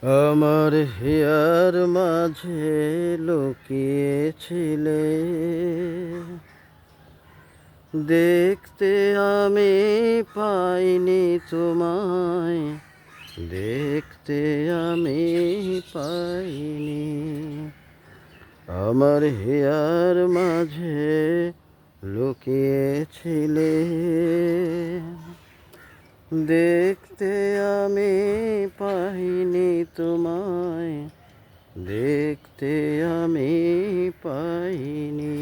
আমার হিয়ার মাঝে লুকিয়েছিলে, দেখতে আমি পাইনি তোমায়, দেখতে আমি পাইনি। আমার হিয়ার মাঝে লুকিয়েছিলে, দেখতে আমি পাইনি তোমায়, দেখতে আমি পাইনি।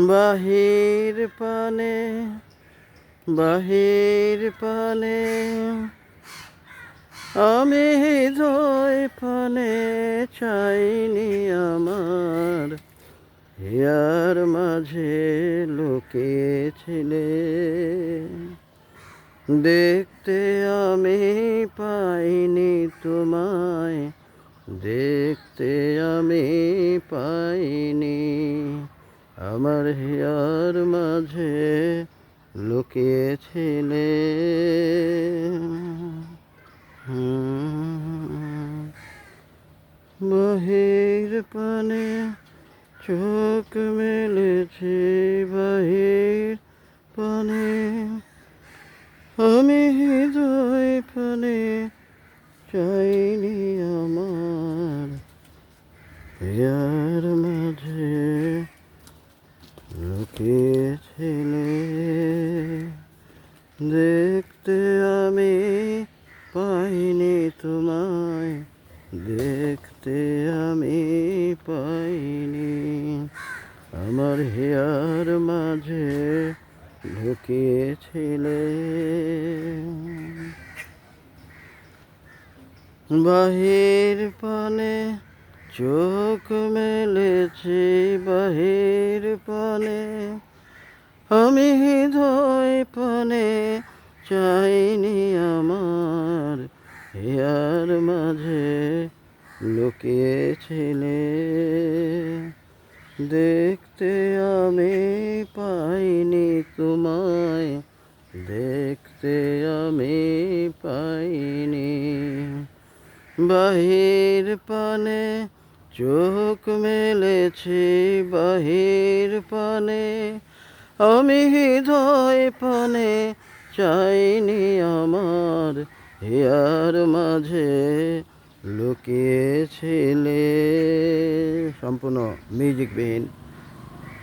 বাহির পানে বাহির পানে আমি হৃদয় পানে চাইনি। আমার হিয়ার মাঝে লুকিয়েছিলে, দেখতে আমি পাইনি তোমায়, দেখতে আমি পাইনি। আমার হিয়ার মাঝে লুকিয়েছিলে। বাহির পানে চোখ মেলেছে, বাহির পানে আমি হৃদয় পানে চাইনি। আমার হিয়ার মাঝে লুকিয়েছিলে, দেখতে আমি পাইনি তোমায়, দেখতে আমি পাইনি। আমার হিয়ার মাঝে লুকিয়েছিলে। বাহির পানে চোখ মেলেছি, বাহির পানে আমি হৃদয় পানে চাইনি। আমার হিয়ার মাঝে লুকিয়েছিলে, দেখতে আমি পাইনি তোমায়, দেখতে আমি পাইনি। বাহির পানে চোখ মেলেছি, বাহির পানে আমি হৃদয় পানে চাইনি। আমার হিয়ার মাঝে লুকিয়েছিলে। সম্পূর্ণ মিউজিক বিহীন।